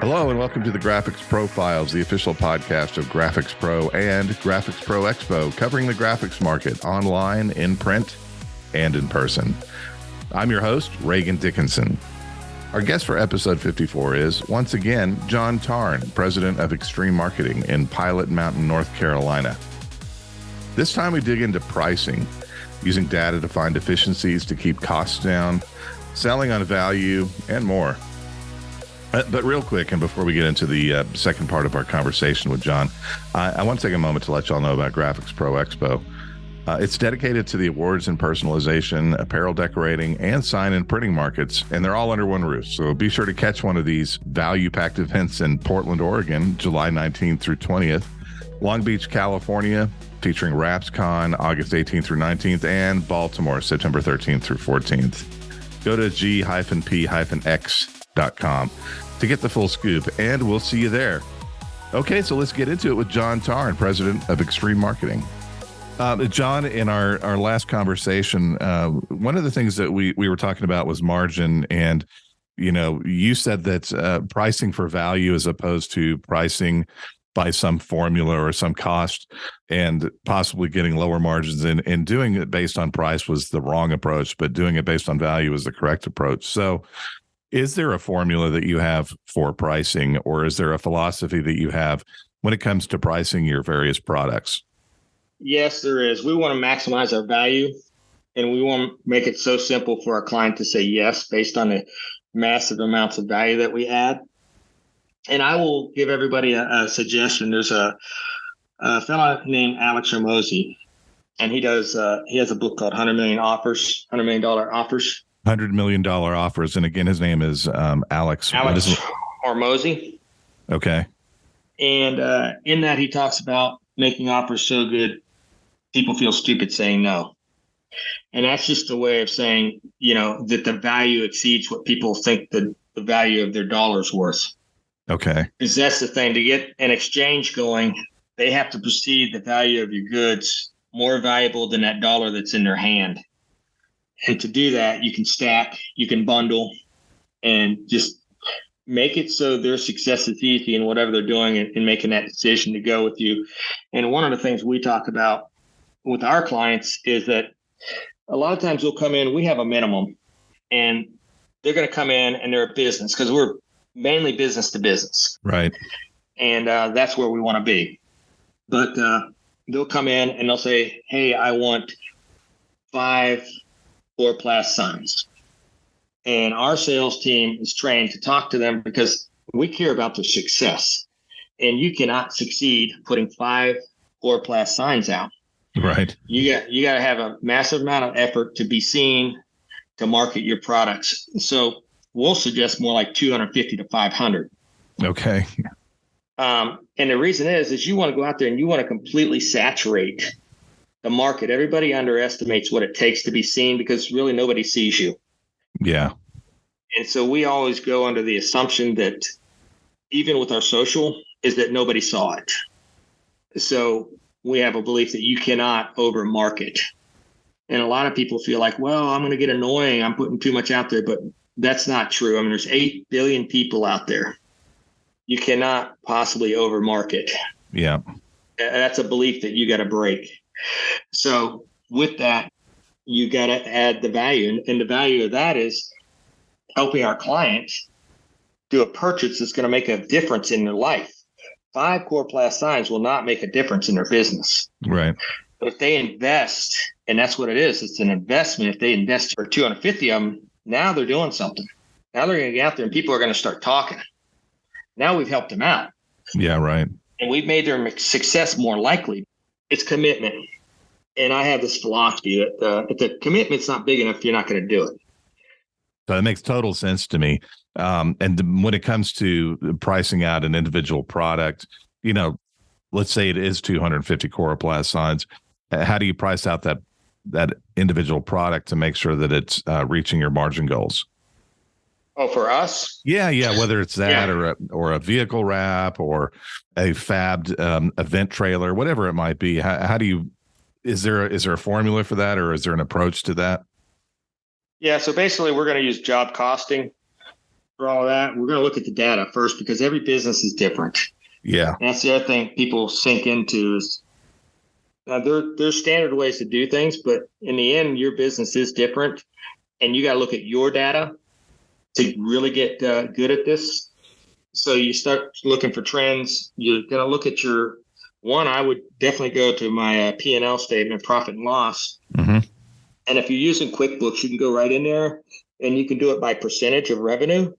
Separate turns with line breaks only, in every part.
Hello and welcome to the Graphics Profiles, the official podcast of Graphics Pro and Graphics Pro Expo, covering the graphics market online, in print, and in person. I'm your host, Regan Dickinson. Our guest for episode 54 is, once again, John Tarn, president of Xtreme Marketing in Pilot Mountain, North Carolina. This time we dig into pricing, using data to find efficiencies to keep costs down, selling on value, and more. But real quick, and before we get into the second part of our conversation with John, I want to take a moment to let y'all know about Graphics Pro Expo. It's dedicated to the awards and personalization, apparel decorating, and sign and printing markets, and they're all under one roof. So be sure to catch one of these value-packed events in Portland, Oregon, July 19th through 20th, Long Beach, California, featuring RapsCon, August 18th through 19th, and Baltimore, September 13th through 14th. Go to g-p-x.com to get the full scoop, and we'll see you there. Okay, so let's get into it with John Tarn, president of Xtreme Marketing. John, in our last conversation, one of the things that we were talking about was margin, and you said that pricing for value as opposed to pricing by some formula or some cost and possibly getting lower margins, and doing it based on price was the wrong approach, but doing it based on value is the correct approach. So is there a formula that you have for pricing, or is there a philosophy that you have when it comes to pricing your various products?
Yes, there is. We want to maximize our value, and we want to make it so simple for our client to say yes based on the massive amounts of value that we add. And I will give everybody a suggestion. There's a fellow named Alex Hormozi, and he has a book called $100 Million Offers. $100 million offers. And again, his name is Alex Hormozi.
Okay.
And in that, he talks about making offers so good, people feel stupid saying no. And that's just a way of saying, that the value exceeds what people think the value of their dollar's worth.
Okay.
Because that's the thing. To get an exchange going, they have to perceive the value of your goods more valuable than that dollar that's in their hand. And to do that, you can stack, you can bundle, and just make it so their success is easy in whatever they're doing and making that decision to go with you. And one of the things we talk about with our clients is that a lot of times they'll come in, we have a minimum, and they're going to come in and they're a business, because we're mainly business to business.
Right.
And that's where we want to be. But they'll come in and they'll say, hey, I want 5 chloroplast signs. And our sales team is trained to talk to them because we care about their success. And you cannot succeed putting 5 chloroplast signs out.
Right.
You got to have a massive amount of effort to be seen, to market your products. So we'll suggest more like 250 to 500.
Okay.
And the reason is you want to go out there and you want to completely saturate the market. Everybody underestimates what it takes to be seen, because really nobody sees you.
Yeah.
And so we always go under the assumption that even with our social is that nobody saw it. So we have a belief that you cannot over market. And a lot of people feel like, well, I'm going to get annoying, I'm putting too much out there, but that's not true. I mean, there's 8 billion people out there. You cannot possibly over market.
Yeah.
That's a belief that you got to break. So with that, you got to add the value. And the value of that is helping our clients do a purchase that's going to make a difference in their life. 5 chloroplast signs will not make a difference in their business.
Right.
But if they invest, and that's what it is, it's an investment. If they invest for 250 of them, now they're doing something. Now they're going to get out there and people are going to start talking. Now we've helped them out.
Yeah, right.
And we've made their success more likely. It's commitment. And I have this philosophy that if the commitment's not big enough, you're not going to do it.
So it makes total sense to me. And when it comes to pricing out an individual product, let's say it is 250 chloroplast signs. How do you price out that individual product to make sure that it's reaching your margin goals?
Oh, for us?
Yeah. Whether it's that or a vehicle wrap or a fabbed event trailer, whatever it might be. How do you? Is there a formula for that, or is there an approach to that?
Yeah. So basically, we're going to use job costing for all that, we're going to look at the data first because every business is different.
Yeah.
And that's the other thing people sink into is there's standard ways to do things, but in the end, your business is different. And you got to look at your data to really get good at this. So you start looking for trends. You're going to look at I would definitely go to my P&L statement, profit and loss.
Mm-hmm.
And if you're using QuickBooks, you can go right in there and you can do it by percentage of revenue.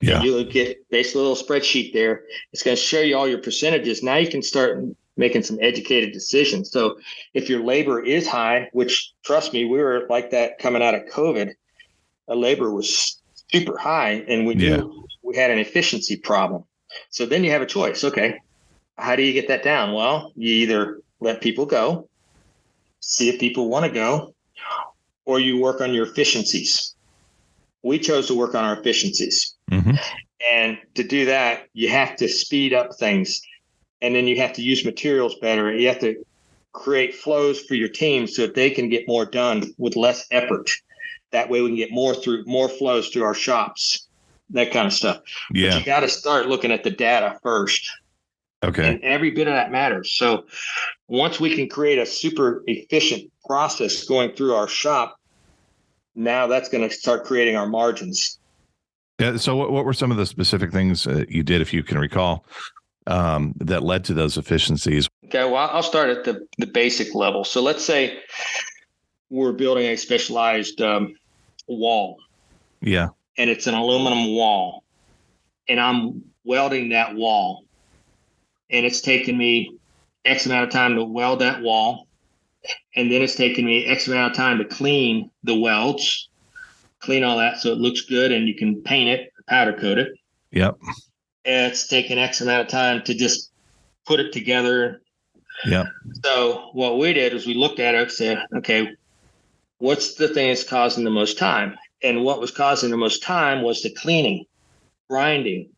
Yeah.
And you'll get basically a little spreadsheet there. It's going to show you all your percentages. Now you can start making some educated decisions. So if your labor is high, which trust me, we were like that coming out of COVID, labor was super high and we knew we had an efficiency problem. So then you have a choice. Okay, how do you get that down? Well, you either let people go, see if people want to go, or you work on your efficiencies. We chose to work on our efficiencies.
Mm-hmm.
And to do that, you have to speed up things. And then you have to use materials better. You have to create flows for your team so that they can get more done with less effort. That way we can get more flows through our shops, that kind of stuff.
Yeah.
But you got to start looking at the data first.
Okay.
And every bit of that matters. So once we can create a super efficient process going through our shop, now that's going to start creating our margins.
Yeah. So what were some of the specific things you did, if you can recall, that led to those efficiencies?
Okay. Well, I'll start at the basic level. So let's say we're building a specialized wall.
Yeah.
And it's an aluminum wall. And I'm welding that wall. And it's taken me X amount of time to weld that wall. And then it's taken me X amount of time to clean the welds, clean all that so it looks good and you can paint it, powder coat it.
Yep.
And it's taken X amount of time to just put it together.
Yep.
So what we did is we looked at it and said, okay, what's the thing that's causing the most time? And what was causing the most time was the cleaning, grinding,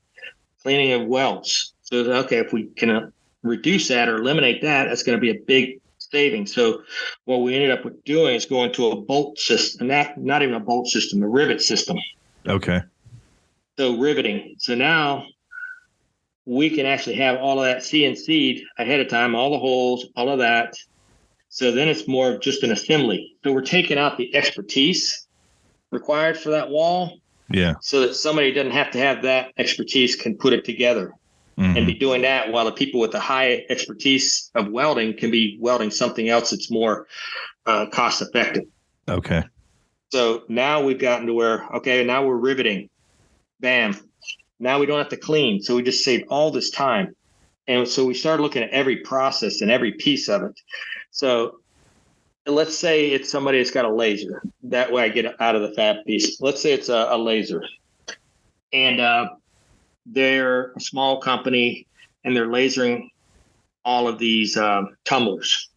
cleaning of welds. So, okay, if we can reduce that or eliminate that, that's going to be a big saving. So what we ended up with doing is going to a bolt system, not even a bolt system, a rivet system.
Okay.
So riveting. So now we can actually have all of that CNC'd ahead of time, all the holes, all of that. So then it's more of just an assembly. So we're taking out the expertise required for that wall.
Yeah.
So that somebody doesn't have to have that expertise can put it together. Mm-hmm. And be doing that while the people with the high expertise of welding can be welding something else that's more cost effective.
Okay.
So now we've gotten to where, okay, now we're riveting. Bam. Now we don't have to clean. So we just saved all this time. And so we started looking at every process and every piece of it. So let's say it's somebody that's got a laser. That way I get out of the fab piece. Let's say it's a laser. And they're a small company and they're lasering all of these tumblers.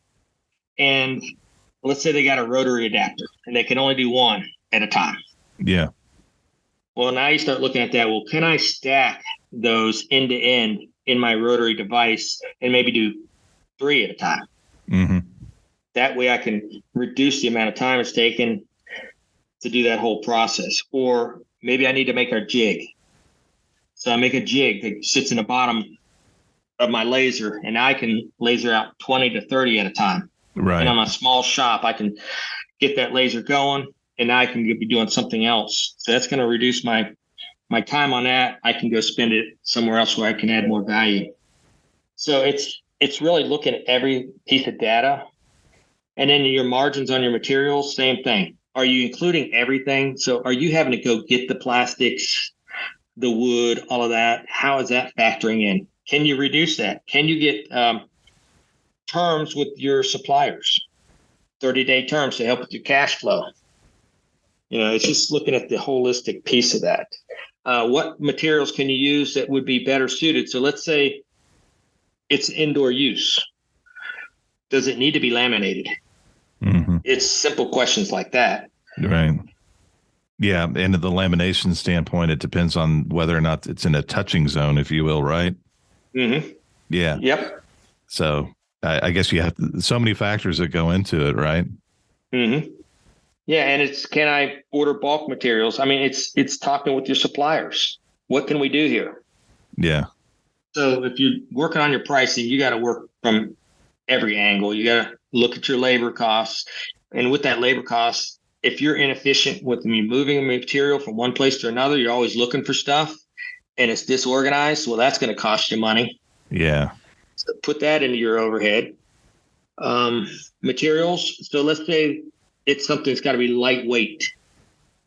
And let's say they got a rotary adapter and they can only do one at a time.
Yeah.
Well, now you start looking at that. Well, can I stack those end to end in my rotary device and maybe do 3 at a time?
Mm-hmm. That
way I can reduce the amount of time it's taken to do that whole process. Or maybe I need to make a jig. So I make a jig that sits in the bottom of my laser, and I can laser out 20 to 30 at a time.
Right.
And on a small shop, I can get that laser going, and now I can be doing something else. So that's going to reduce my time on that. I can go spend it somewhere else where I can add more value. So it's really looking at every piece of data. And then your margins on your materials, same thing. Are you including everything? So are you having to go get the plastics, the wood, all of that? How is that factoring in? Can you reduce that? Can you get terms with your suppliers, 30-day terms to help with your cash flow? It's just looking at the holistic piece of that. What materials can you use that would be better suited? So let's say it's indoor use. Does it need to be laminated?
Mm-hmm.
It's simple questions like that.
Right. Yeah. And the lamination standpoint, it depends on whether or not it's in a touching zone, if you will, right?
Mm-hmm.
Yeah.
Yep.
So I guess you have so many factors that go into it, right?
Mm-hmm. Yeah. And can I order bulk materials? I mean, it's talking with your suppliers. what can we do here?
Yeah.
So if you're working on your pricing, you got to work from every angle. You got to look at your labor costs. And with that labor cost, if you're inefficient with me moving material from one place to another, you're always looking for stuff and it's disorganized. Well, that's going to cost you money.
Yeah.
So put that into your overhead. Materials. So let's say it's something that's got to be lightweight.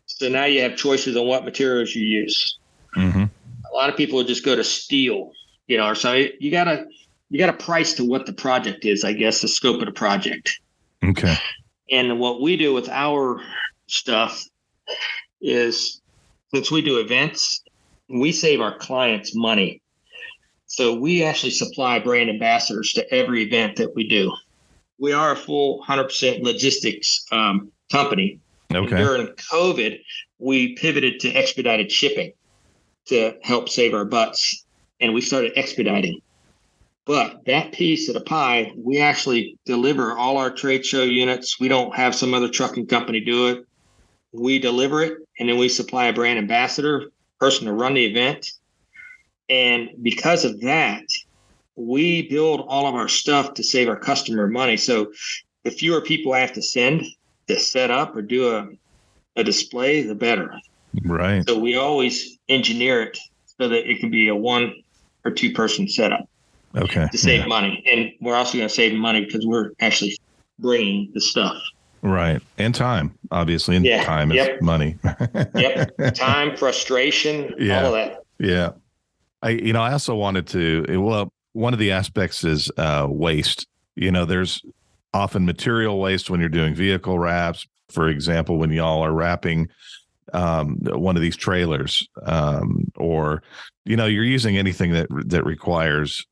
So now you have choices on what materials you use.
Mm-hmm.
A lot of people just go to steel, or so you got to price to what the project is, I guess, the scope of the project.
Okay.
And what we do with our stuff is, since we do events, we save our clients money. So we actually supply brand ambassadors to every event that we do. We are a full 100% logistics company.
Okay.
And during COVID, we pivoted to expedited shipping to help save our butts. And we started expediting. But that piece of the pie, we actually deliver all our trade show units. We don't have some other trucking company do it. We deliver it, and then we supply a brand ambassador, person to run the event. And because of that, we build all of our stuff to save our customer money. So the fewer people I have to send to set up or do a display, the better.
Right.
So we always engineer it so that it can be a 1 or 2 person setup.
Okay.
To save money. And we're also going to save money because we're actually bringing the stuff.
Right. And time, obviously. And time is money.
Yep. Time, frustration, all of that.
Yeah. I also wanted to, one of the aspects is waste. There's often material waste when you're doing vehicle wraps. For example, when y'all are wrapping one of these trailers, or you're using anything that requires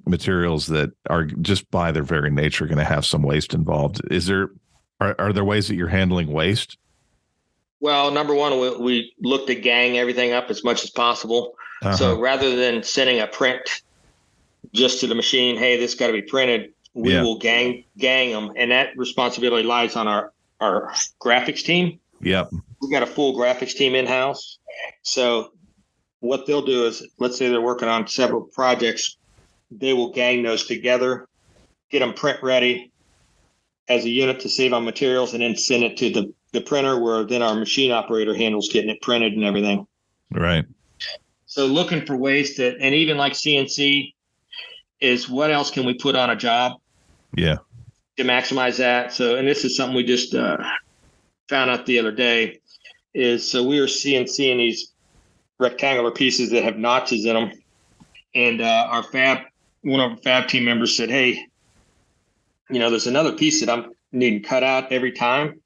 materials that are just by their very nature going to have some waste involved. Are there ways that you're handling waste?
Well, number one, we look to gang everything up as much as possible. Uh-huh. So rather than sending a print just to the machine, hey, this got to be printed, we will gang them, and that responsibility lies on our graphics team.
Yep.
We've got a full graphics team in-house. So what they'll do is, let's say they're working on several projects, they will gang those together, get them print ready as a unit to save on materials, and then send it to the printer, where then our machine operator handles getting it printed and everything.
Right.
So looking for ways and even like CNC is, what else can we put on a job?
Yeah.
To maximize that. So, and this is something we just found out the other day, is so we were CNCing these rectangular pieces that have notches in them. And one of our fab team members said, hey, there's another piece that I'm needing cut out every time.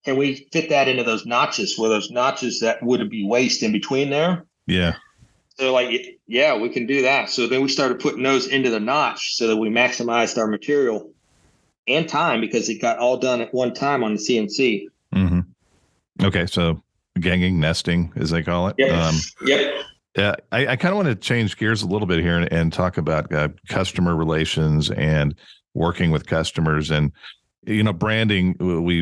Can we fit that into those notches, where those notches that would be waste in between there?
Yeah.
So yeah, we can do that. So then we started putting those into the notch so that we maximized our material and time, because it got all done at one time on the CNC.
Mm-hmm. Okay. So ganging, nesting, as they call it.
Yep. Yep.
Yeah. I kind of want to change gears a little bit here and talk about customer relations and working with customers. And branding,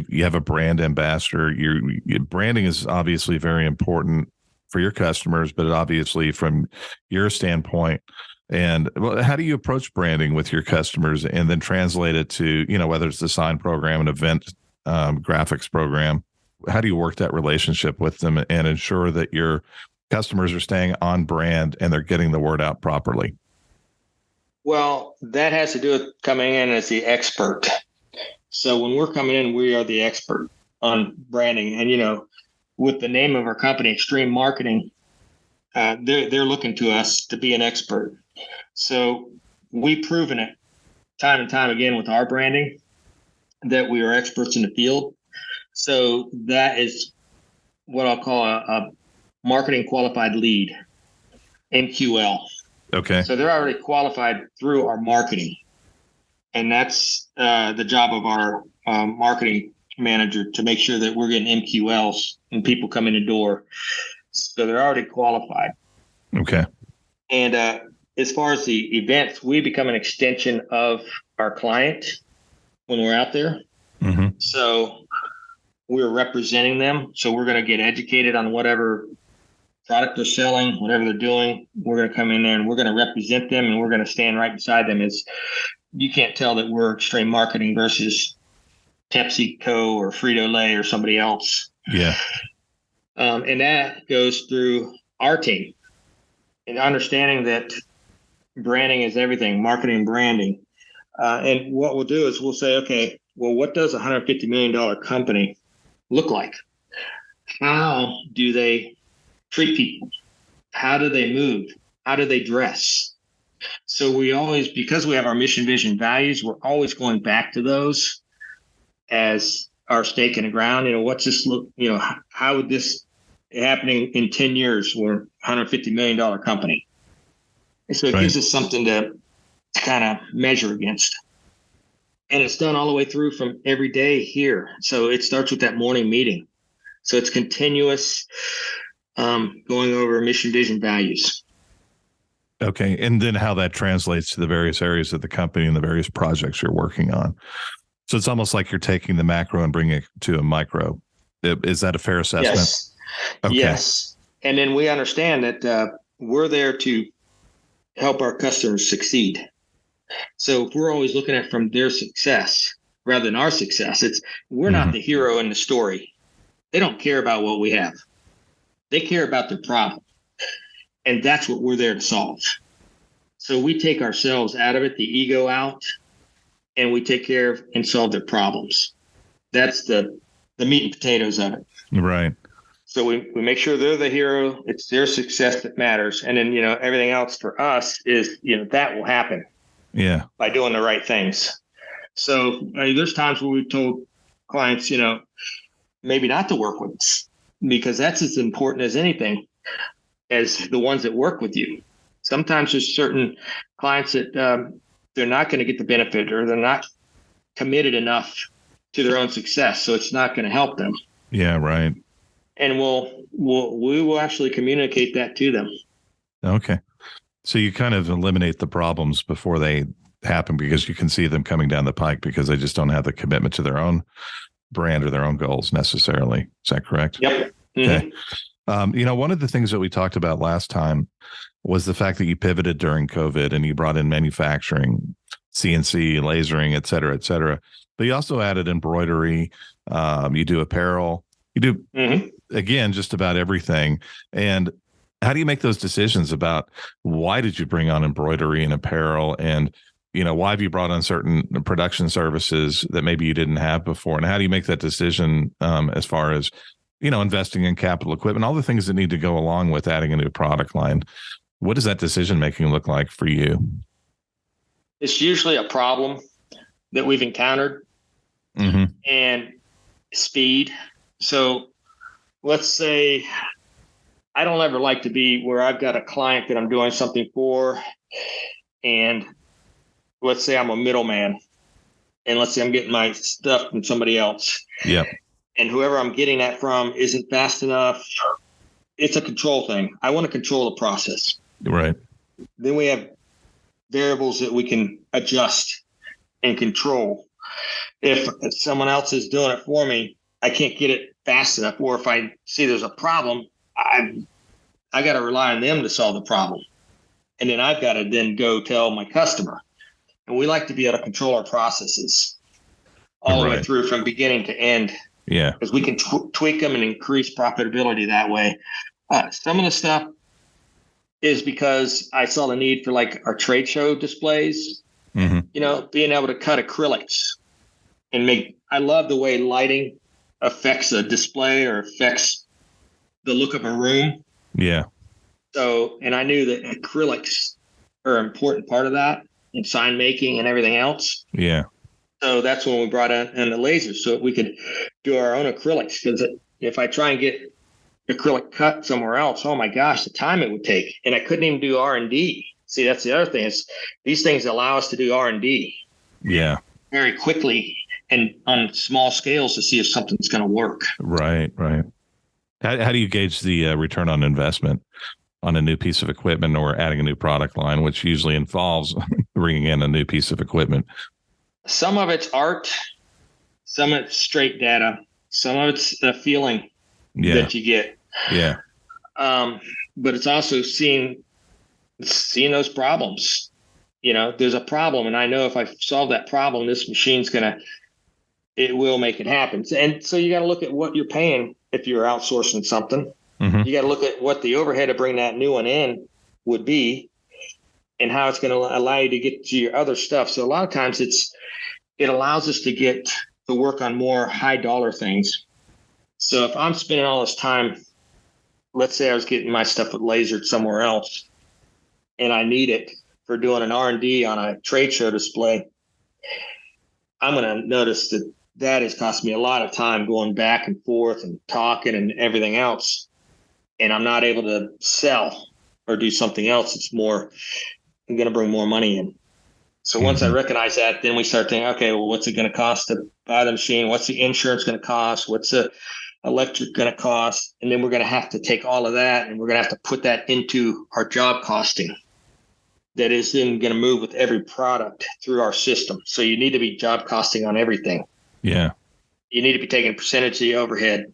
you have a brand ambassador. Your branding is obviously very important for your customers, but obviously from your standpoint. And how do you approach branding with your customers and then translate it to, whether it's the sign program, an event graphics program? How do you work that relationship with them and ensure that your customers are staying on brand and they're getting the word out properly?
Well, that has to do with coming in as the expert. So when we're coming in, we are the expert on branding. And, with the name of our company, Xtreme Marketing, they're looking to us to be an expert. So we've proven it time and time again with our branding that we are experts in the field. So that is what I'll call a marketing qualified lead, MQL.
Okay.
So they're already qualified through our marketing. And that's the job of our marketing manager, to make sure that we're getting MQLs and people come in the door. So they're already qualified.
Okay.
And as far as the events, we become an extension of our client when we're out there. Mm-hmm. So we're representing them. So we're going to get educated on whatever product they're selling, whatever they're doing. We're going to come in there and we're going to represent them, and we're going to stand right beside them. You can't tell that we're Xtreme Marketing versus PepsiCo or Frito-Lay or somebody else.
Yeah.
And that goes through our team and understanding that branding is everything, marketing and branding. And what we'll do is we'll say, okay, well, what does a $150 million company look like? How do they treat people? How do they move? How do they dress? So we always, because we have our mission, vision, values, we're always going back to those as our stake in the ground. What's this look, how would this happening in 10 years? We're a $150 million company. And so it gives us something to kind of measure against. And it's done all the way through from every day here. So it starts with that morning meeting. So it's continuous going over mission, vision, values.
Okay. And then how that translates to the various areas of the company and the various projects you're working on. So it's almost like you're taking the macro and bringing it to a micro. Is that a fair assessment?
Yes.
Okay.
Yes. And then we understand that we're there to help our customers succeed. So if we're always looking at from their success rather than our success, we're not the hero in the story. They don't care about what we have. They care about their problem. And that's what we're there to solve. So we take ourselves out of it, the ego out, and we take care of and solve their problems. That's the meat and potatoes of it.
Right.
So we make sure they're the hero. It's their success that matters. And then, everything else for us is, that will happen.
Yeah.
By doing the right things. So there's times where we've told clients, maybe not to work with us, because that's as important as anything as the ones that work with you. Sometimes there's certain clients that they're not going to get the benefit, or they're not committed enough to their own success. So it's not going to help them.
Yeah. Right.
And we will actually communicate that to them.
Okay. So you kind of eliminate the problems before they happen, because you can see them coming down the pike because they just don't have the commitment to their own brand or their own goals necessarily. Is that correct?
Yep. Mm-hmm.
Okay. One of the things that we talked about last time was the fact that you pivoted during COVID and you brought in manufacturing, CNC, lasering, et cetera, but you also added embroidery. You do apparel, you do, again, just about everything. And how do you make those decisions about why did you bring on embroidery and apparel, and, why have you brought on certain production services that maybe you didn't have before? And how do you make that decision as far as, investing in capital equipment, all the things that need to go along with adding a new product line? What does that decision making look like for you?
It's usually a problem that we've encountered and speed. So let's say I don't ever like to be where I've got a client that I'm doing something for, and let's say I'm a middleman, and let's say I'm getting my stuff from somebody else.
Yeah.
And whoever I'm getting that from isn't fast enough. It's a control thing. I want to control the process.
Right.
Then we have variables that we can adjust and control. If someone else is doing it for me, I can't get it fast enough. Or if I see there's a problem, I got to rely on them to solve the problem. And then I've got to then go tell my customer. And we like to be able to control our processes all the way through from beginning to end.
Yeah.
Because we can tweak them and increase profitability that way. Some of the stuff is because I saw the need for like our trade show displays, being able to cut acrylics and I love the way lighting affects a display or affects the look of a room. Yeah. So, and I knew that acrylics are an important part of that in sign making and everything else. Yeah. So that's when we brought in the lasers so we could do our own acrylics. Because if I try and get acrylic cut somewhere else, oh my gosh, the time it would take. And I couldn't even do R&D. See, that's the other thing is these things allow us to do R&D. Yeah. Very quickly and on small scales to see if something's going to work. Right, right. How do you gauge the return on investment on a new piece of equipment or adding a new product line, which usually involves bringing in a new piece of equipment? Some of it's art, some of it's straight data, some of it's the feeling that you get. Yeah. But it's also seeing those problems. There's a problem, and I know if I solve that problem, this machine's it will make it happen. And so you got to look at what you're paying if you're outsourcing something.
Mm-hmm.
You got to look at what the overhead to bring that new one in would be, and how it's going to allow you to get to your other stuff. So a lot of times it allows us to get to work on more high dollar things. So if I'm spending all this time, let's say I was getting my stuff lasered somewhere else, and I need it for doing an R&D on a trade show display, I'm going to notice that has cost me a lot of time going back and forth and talking and everything else. And I'm not able to sell or do something else. It's more, I'm going to bring more money in. So once I recognize that, then we start thinking, okay, well, what's it going to cost to buy the machine? What's the insurance going to cost? What's the electric going to cost? And then we're going to have to take all of that and we're going to have to put that into our job costing. That is then going to move with every product through our system. So you need to be job costing on everything.
Yeah.
You need to be taking percentage of the overhead.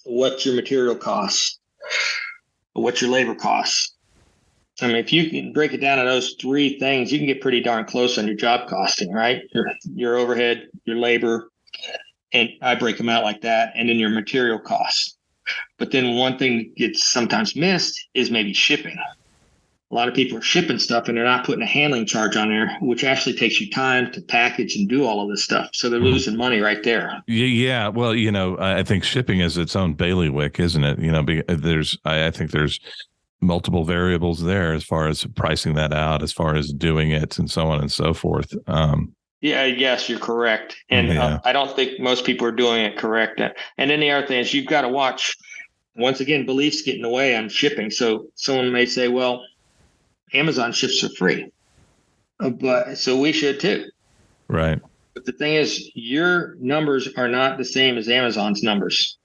What's your material costs? What's your labor costs? I mean, if you can break it down to those three things, you can get pretty darn close on your job costing, right? Your overhead, your labor, and I break them out like that, and then your material costs. But then one thing that gets sometimes missed is maybe shipping. A lot of people are shipping stuff and they're not putting a handling charge on there, which actually takes you time to package and do all of this stuff. So they're losing money right there.
Yeah. Well, I think shipping is its own bailiwick, isn't it? I think there's multiple variables there as far as pricing that out, as far as doing it and so on and so forth.
Yes, you're correct. And I don't think most people are doing it correct. And then the other thing is you've got to watch, once again, beliefs get in the way on shipping. So someone may say, well, Amazon ships for free, but so we should too.
Right.
But the thing is, your numbers are not the same as Amazon's numbers.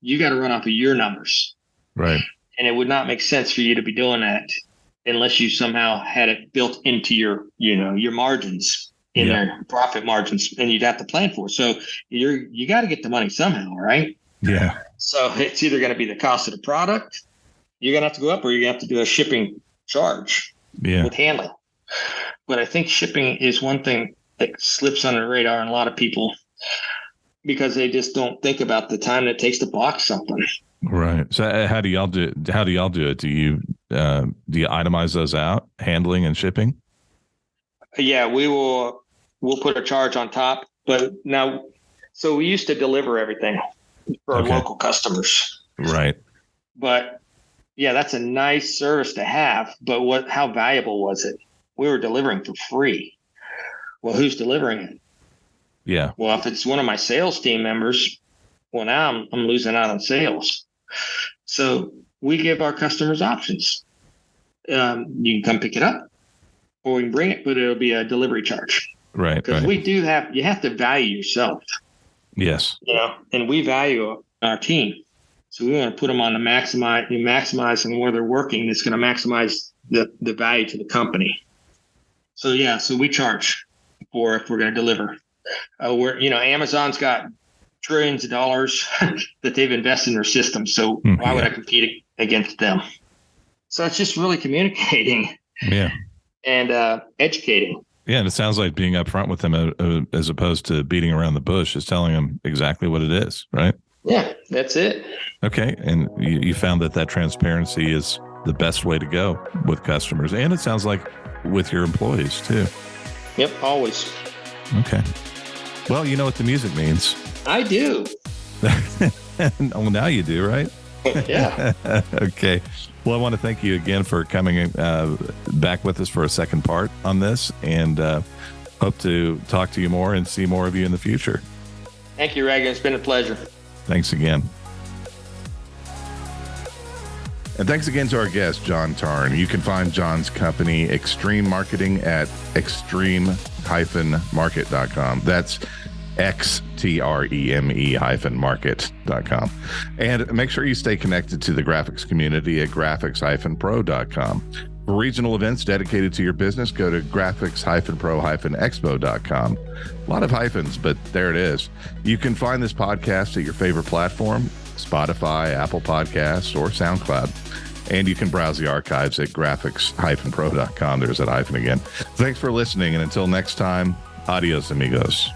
You got to run off of your numbers.
Right.
And it would not make sense for you to be doing that unless you somehow had it built into your margins in their profit margins, and you'd have to plan for it. So you got to get the money somehow, right?
Yeah.
So it's either going to be the cost of the product, you're going to have to go up, or you're going to have to do a shipping charge with handling. But I think shipping is one thing that slips under the radar on a lot of people because they just don't think about the time that it takes to box something.
Right. So how do y'all do it? Do you itemize those out, handling and shipping?
Yeah, we'll put a charge on top, but now, so we used to deliver everything for our local customers.
Right.
But yeah, that's a nice service to have, but how valuable was it? We were delivering for free. Well, who's delivering it?
Yeah.
Well, if it's one of my sales team members, well, now I'm losing out on sales. So we give our customers options. You can come pick it up, or we can bring it, but it'll be a delivery charge.
Right.
Because you have to value yourself.
Yes.
And we value our team. So we want to put them on the maximizing where they're working. It's going to maximize the value to the company. So we charge for if we're going to deliver. Amazon's got trillions of dollars that they've invested in their system. So why would I compete against them? So it's just really communicating and educating.
Yeah, and it sounds like being upfront with them as opposed to beating around the bush is telling them exactly what it is, right?
Yeah, that's it.
Okay, and you found that transparency is the best way to go with customers, and it sounds like with your employees too.
Yep, always.
Okay. Well, you know what the music means.
I do.
Well, now you do, right?
Yeah.
Okay. Well, I want to thank you again for coming back with us for a second part on this, and hope to talk to you more and see more of you in the future.
Thank you, Regan. It's been a pleasure.
Thanks again. And thanks again to our guest, John Tarn. You can find John's company, Xtreme Marketing, at xtreme-market.com. That's xtreme-market.com. And make sure you stay connected to the graphics community at graphics-pro.com. For regional events dedicated to your business, go to graphics-pro-expo.com. A lot of hyphens, but there it is. You can find this podcast at your favorite platform. Spotify, Apple Podcasts, or SoundCloud. And you can browse the archives at graphics-pro.com. There's that hyphen again. Thanks for listening, and until next time, adios, amigos.